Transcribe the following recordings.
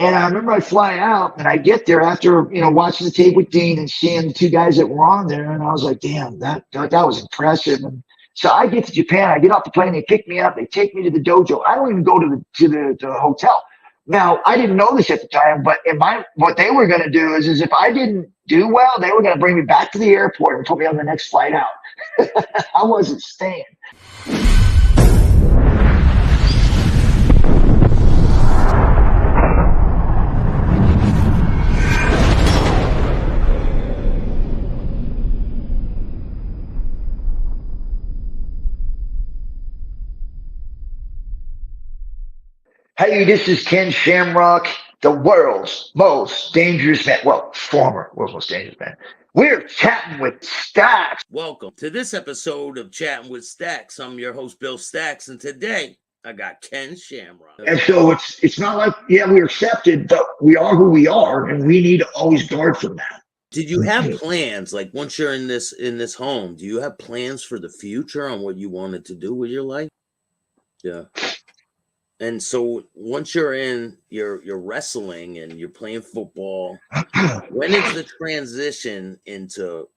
And I remember I fly out and I get there after, watching the tape with Dean and seeing the two guys that were on there. And I was like, damn, that was impressive. And so I get to Japan, I get off the plane, they pick me up, they take me to the dojo. I don't even go to the hotel. Now, I didn't know this at the time, but what they were going to do is if I didn't do well, they were going to bring me back to the airport and put me on the next flight out. I wasn't staying. Hey, this is Ken Shamrock, the world's most dangerous man. Well, former world's most dangerous man. We're chatting with Staxx. Welcome to this episode of Chatting with Staxx. I'm your host, Bill Staxx, and today I got Ken Shamrock. And so it's not like, we're accepted, but we are who we are, and we need to always guard from that. Did you have plans, like once you're in this home, do you have plans for the future on what you wanted to do with your life? Yeah. And so once you're in your wrestling and you're playing football, when is the transition into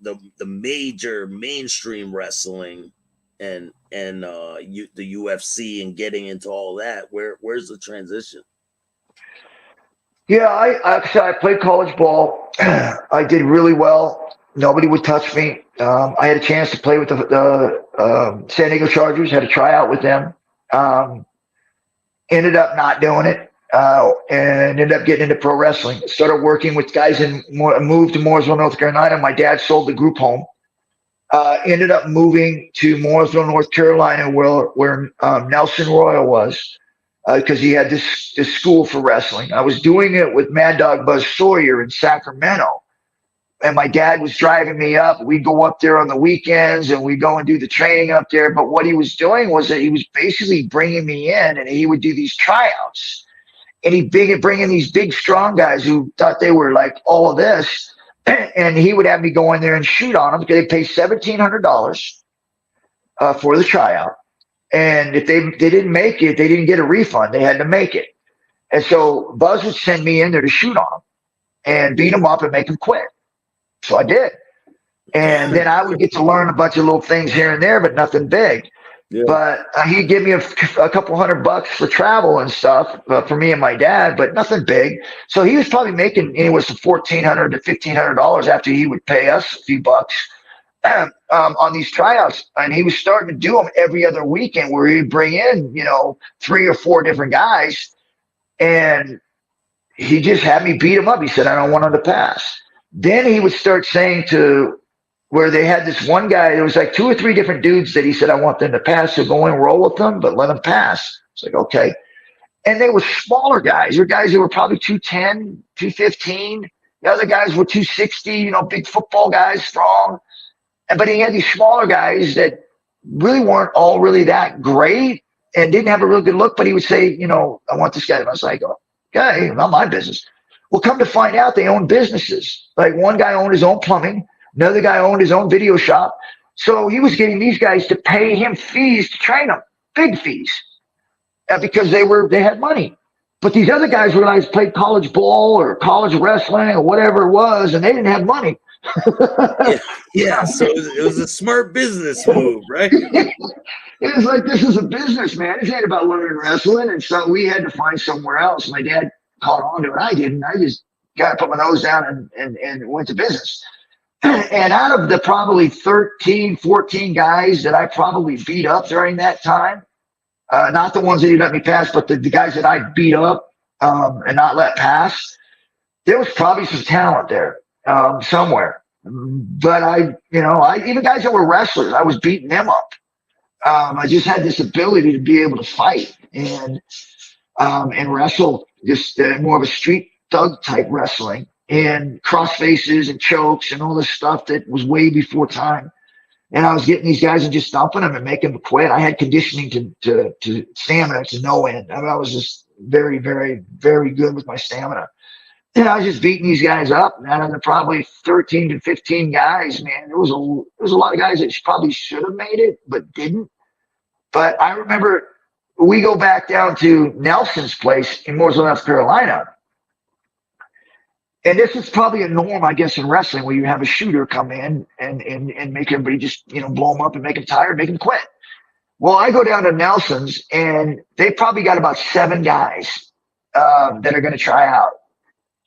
the major mainstream wrestling and the UFC and getting into all that? Where's the transition? Yeah, I played college ball. I did really well. Nobody would touch me. I had a chance to play with the San Diego Chargers. Had a tryout with them. Ended up not doing it, and ended up getting into pro wrestling. Started working with guys moved to Mooresville, North Carolina. My dad sold the group home. Ended up moving to Mooresville, North Carolina, where Nelson Royal was, because he had this school for wrestling. I was doing it with Mad Dog Buzz Sawyer in Sacramento. And my dad was driving me up. We'd go up there on the weekends and we'd go and do the training up there. But what he was doing was that he was basically bringing me in and he would do these tryouts. And he'd bring in these big, strong guys who thought they were like all of this. And he would have me go in there and shoot on them because they pay $1,700 for the tryout. And if they didn't make it, they didn't get a refund. They had to make it. And so Buzz would send me in there to shoot on them and beat them up and make them quit. So I did. And then I would get to learn a bunch of little things here and there, but nothing big. Yeah. But he'd give me a couple $100 for travel and stuff for me and my dad, but nothing big. So he was probably making anywhere from $1,400 to $1,500 after he would pay us a few bucks on these tryouts. And he was starting to do them every other weekend where he'd bring in, 3 or 4 different guys. And he just had me beat him up. He said, I don't want him to pass. Then he would start saying to where they had this one guy, there was like 2 or 3 different dudes that he said, I want them to pass. So go and roll with them, but let them pass. It's like, okay. And they were smaller guys. They were guys that were probably 210, 215. The other guys were 260, big football guys, strong. But he had these smaller guys that really weren't all really that great and didn't have a real good look. But he would say, I want this guy. And I was like, okay, not my business. Well, come to find out, they own businesses. Like one guy owned his own plumbing. Another guy owned his own video shop. So he was getting these guys to pay him fees to train them, big fees, because they had money. But these other guys were like played college ball or college wrestling or whatever it was, and they didn't have money. Yeah. So it was a smart business move, right? It was like, this is a business, man. This ain't about learning wrestling. And so we had to find somewhere else. My dad caught on to it. I didn't. I just got to put my nose down and went to business. And out of the probably 13, 14 guys that I probably beat up during that time, not the ones that he let me pass, but the guys that I beat up and not let pass, there was probably some talent there somewhere. But I even guys that were wrestlers, I was beating them up. I just had this ability to be able to fight and wrestle, just more of a street thug type wrestling and cross faces and chokes and all this stuff that was way before time. And I was getting these guys and just stomping them and making them quit. I had conditioning to stamina to no end. I was just very, very, very good with my stamina. And I was just beating these guys up. And out of the probably 13 to 15 guys, man, there was a lot of guys that probably should have made it, but didn't. But I remember we go back down to Nelson's place in Mooresville, North Carolina. And this is probably a norm, I guess, in wrestling, where you have a shooter come in and make everybody just, blow them up and make them tired, make them quit. Well, I go down to Nelson's, and they probably got about 7 guys that are going to try out.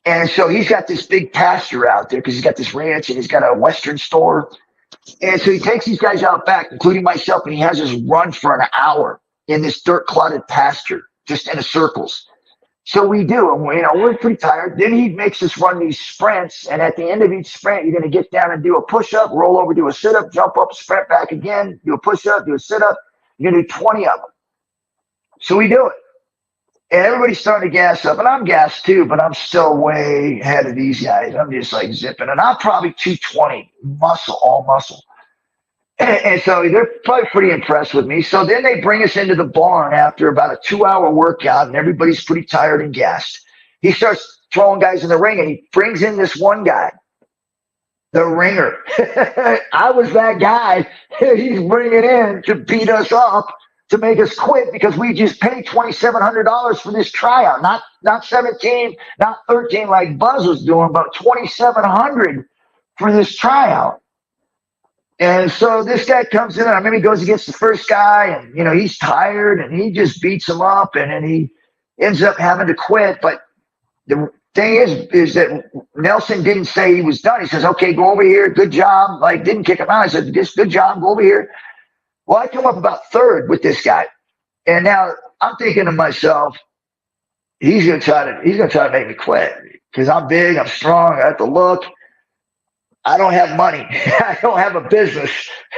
And so he's got this big pasture out there because he's got this ranch and he's got a Western store. And so he takes these guys out back, including myself, and he has us run for an hour in this dirt-clodded pasture, just in a circles. So we do, and we're pretty tired. Then he makes us run these sprints, and at the end of each sprint, you're going to get down and do a push-up, roll over, do a sit-up, jump up, sprint back again, do a push-up, do a sit-up. You're going to do 20 of them. So we do it. And everybody's starting to gas up, and I'm gassed too, but I'm still way ahead of these guys. I'm just like zipping, and I'm probably 220, all muscle. And so they're probably pretty impressed with me. So then they bring us into the barn after about a 2-hour workout, and everybody's pretty tired and gassed. He starts throwing guys in the ring, and he brings in this one guy, the ringer. I was that guy he's bringing in to beat us up, to make us quit, because we just paid $2,700 for this tryout. Not 17, not 13 like Buzz was doing, but $2,700 for this tryout. And so this guy comes in, and I remember he goes against the first guy, and he's tired, and he just beats him up, and then he ends up having to quit. But the thing is that Nelson didn't say he was done. He says, "Okay, go over here, good job." Like, didn't kick him out. I said, "Just good job, go over here." Well, I come up about third with this guy, and now I'm thinking to myself, he's gonna try to make me quit because I'm big, I'm strong, I have the look. I don't have money. I don't have a business.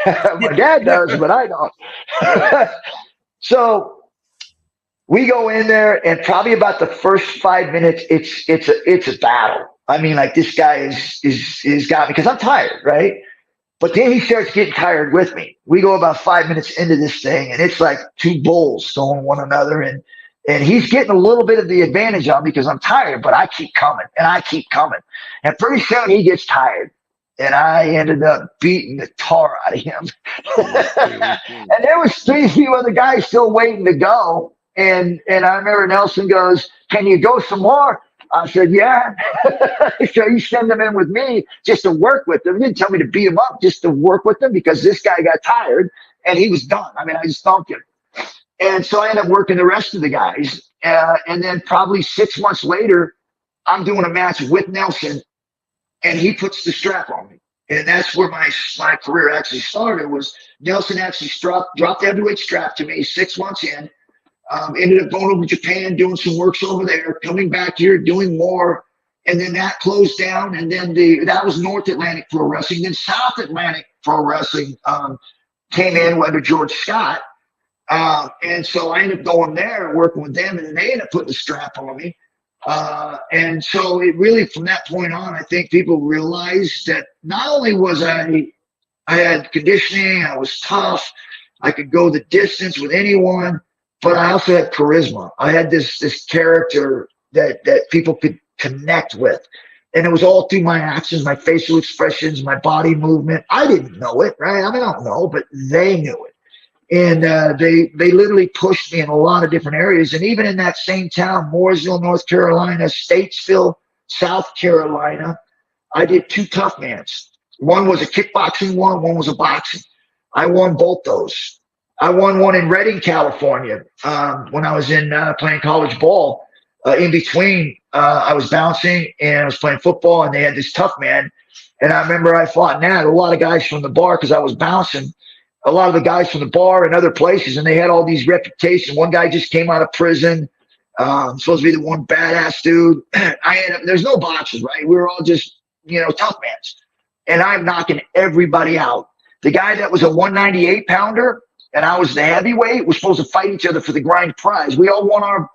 My dad does, but I don't. So we go in there, and probably about the first 5 minutes, it's a battle. I mean, like, this guy is got me because I'm tired, right? But then he starts getting tired with me. We go about 5 minutes into this thing, and it's like 2 bulls throwing one another, and he's getting a little bit of the advantage on me because I'm tired, but I keep coming, and I keep coming. And pretty soon he gets tired. And I ended up beating the tar out of him. And there was 3 few other guys still waiting to go. And I remember Nelson goes, "Can you go some more?" I said, "Yeah." So he sent them in with me just to work with them. He didn't tell me to beat him up, just to work with them, because this guy got tired and he was done. I mean, I just thumped him. And so I ended up working the rest of the guys. And then probably 6 months later, I'm doing a match with Nelson, and he puts the strap on me. And that's where my career actually started. Was Nelson actually dropped the heavyweight strap to me 6 months in. Ended up going over to Japan, doing some works over there, coming back here, doing more. And then that closed down. And then that was North Atlantic Pro Wrestling. Then South Atlantic Pro Wrestling came in under George Scott. And so I ended up going there and working with them. And then they ended up putting the strap on me. And so it really, from that point on, I think people realized that not only was I had conditioning, I was tough, I could go the distance with anyone, but I also had charisma. I had this character that people could connect with. And it was all through my actions, my facial expressions, my body movement. I didn't know it, right? I mean, I don't know, but they knew it. And they literally pushed me in a lot of different areas. And even in that same town, Mooresville, North Carolina, Statesville, South Carolina, I did 2 tough mans. One was a kickboxing one was a boxing. I won both those. I won one in Redding, California, when I was in playing college ball. In between, I was bouncing and I was playing football, and they had this tough man. And I remember I fought in that. A lot of guys from the bar, because I was bouncing. A lot of the guys from the bar and other places, and they had all these reputations. One guy just came out of prison, supposed to be the one badass dude. There's no boxes, right? We were all just, tough mans. And I'm knocking everybody out. The guy that was a 198 pounder and I was the heavyweight, we're supposed to fight each other for the grand prize. We all won our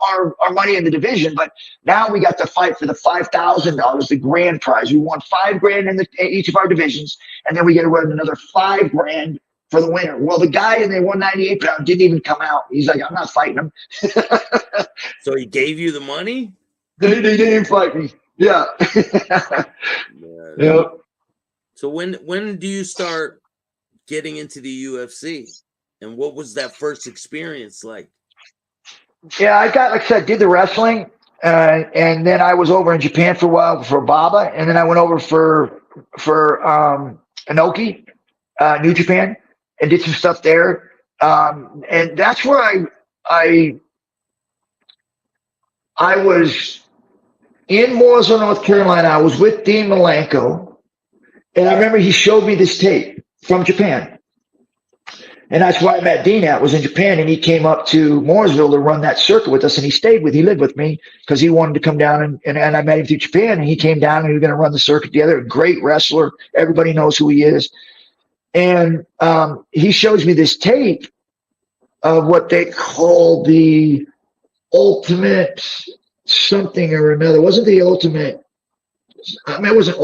money in the division, but now we got to fight for the $5,000, the grand prize. We won $5,000 in each of our divisions, and then we get to win another $5,000 for the winner. Well, the guy in the 198 pound didn't even come out. He's like, "I'm not fighting him." So he gave you the money? They didn't even fight me. Yeah. Yeah. So when do you start getting into the UFC? And what was that first experience like? yeah, I got, like I said, did the wrestling, and then I was over in Japan for a while for Baba, and then I went over for Inoki, New Japan, and did some stuff there. And that's where I I was in Mooresville, North Carolina. I was with Dean Malenko, and I remember he showed me this tape from Japan. And that's why I met Dean at, was in Japan, and he came up to Mooresville to run that circuit with us, and he lived with me because he wanted to come down, and I met him through Japan, and he came down and we were going to run the circuit together. A great wrestler. Everybody knows who he is. And he shows me this tape of what they call the ultimate something or another. It wasn't the ultimate. I mean, it wasn't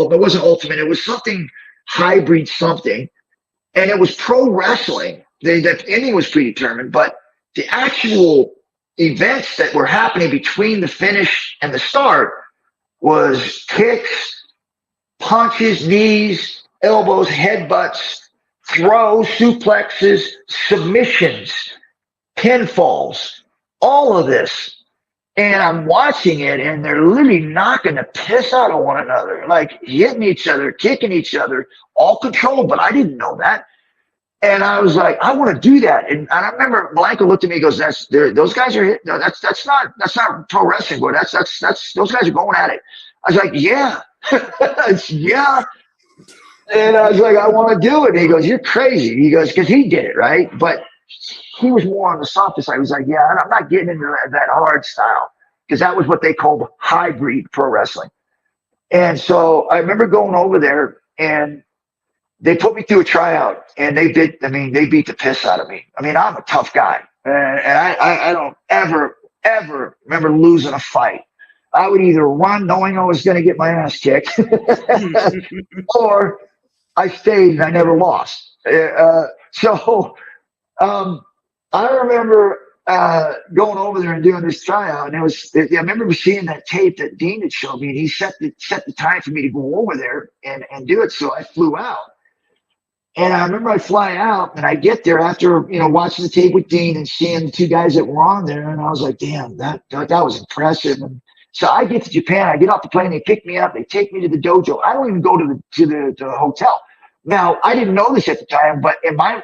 ultimate. It was something hybrid something. And it was pro wrestling. The ending was predetermined, but the actual events that were happening between the finish and the start was kicks, punches, knees, elbows, headbutts, throws, suplexes, submissions, pinfalls, all of this. And I'm watching it, and they're literally knocking the piss out of one another, like hitting each other, kicking each other, all controlled. But I didn't know that. And I was like, I want to do that. And I remember Blanco looked at me and goes, those guys are no, that's not pro wrestling, boy. That's those guys are going at it. I was like, yeah. Yeah. And I was like, I want to do it. And he goes, you're crazy. He goes, because he did it, right? But he was more on the softer side. He was like, yeah, I'm not getting into that hard style, because that was what they called hybrid pro wrestling. And so I remember going over there, and they put me through a tryout, and they beat the piss out of me. I mean, I'm a tough guy, and I don't ever remember losing a fight. I would either run knowing I was going to get my ass kicked, or I stayed and I never lost. So I remember going over there and doing this tryout, and I remember seeing that tape that Dean had showed me, and he set the time for me to go over there and do it. So I flew out. And I remember I fly out, and I get there after, watching the tape with Dean and seeing the two guys that were on there. And I was like, damn, that was impressive. And so I get to Japan, I get off the plane, they pick me up, they take me to the dojo. I don't even go to the hotel. Now, I didn't know this at the time, but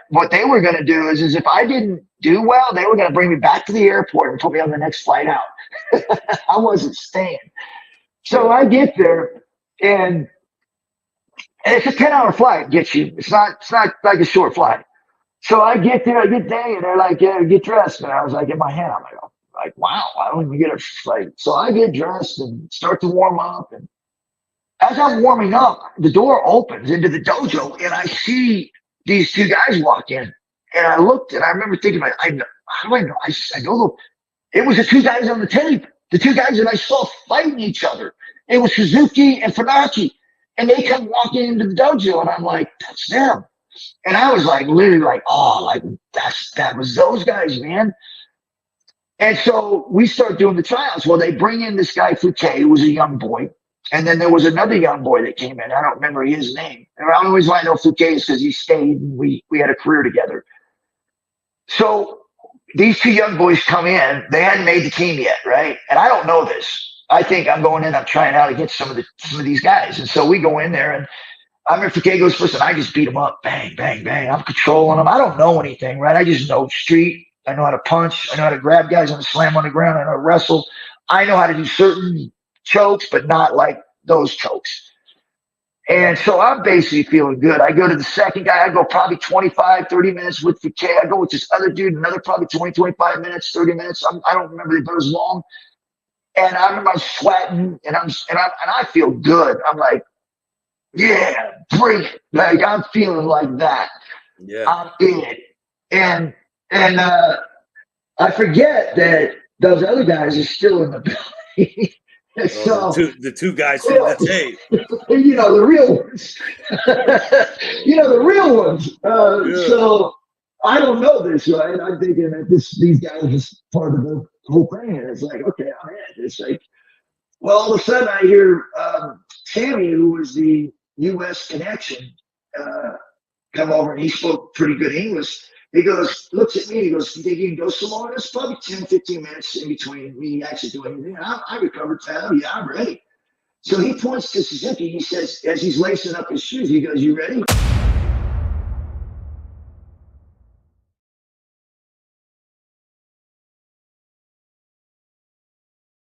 what they were going to do is if I didn't do well, they were going to bring me back to the airport and put me on the next flight out. I wasn't staying. So I get there, and it's a 10-hour flight, gets you. It's not like a short flight. So I get there, and they're like, yeah, get dressed. And I was like, in my head, I'm like, wow, I don't even get a flight. So I get dressed and start to warm up. And as I'm warming up, the door opens into the dojo, and I see these two guys walk in. And I looked, and I remember thinking, how do I know? I know it was the two guys on the tape, the two guys that I saw fighting each other. It was Suzuki and Funaki. And they come walking into the dojo, and I'm like, that's them. And I was like, literally like, oh, like that was those guys, man. And so we start doing the tryouts. Well, they bring in this guy, Fouquet, who was a young boy. And then there was another young boy that came in. I don't remember his name. And the only reason I know Fouquet is because he stayed, and we had a career together. So these two young boys come in. They hadn't made the team yet, right? And I don't know this. I think I'm going in, I'm trying out against some of these guys. And so we go in there, and I remember Fouquet goes first, and I just beat him up. Bang, bang, bang. I'm controlling him. I don't know anything, right? I just know street. I know how to punch. I know how to grab guys and slam on the ground. I know how to wrestle. I know how to do certain chokes, but not like those chokes. And so I'm basically feeling good. I go to the second guy. I go probably 25, 30 minutes with Fouquet. I go with this other dude, another probably 20, 25 minutes, 30 minutes. I don't remember if it was long. And I remember I'm sweating, and I feel good. I'm like, yeah, bring it. Like, I'm feeling like that. Yeah. I'm in it. And I forget that those other guys are still in the building. So the two guys from the tape. The real ones. The real ones. Yeah. So I don't know this, right? I'm thinking that these guys are just part of the whole thing. And it's like, okay, I'm in. It's like, well, all of a sudden I hear Sammy, who was the U.S. connection, come over, and he spoke pretty good English. He goes, looks at me, he goes, you think you can go some more? It's probably 10, 15 minutes in between me actually doing anything. I recovered fast. Yeah, I'm ready. So he points to Suzuki. He says, as he's lacing up his shoes, he goes, you ready?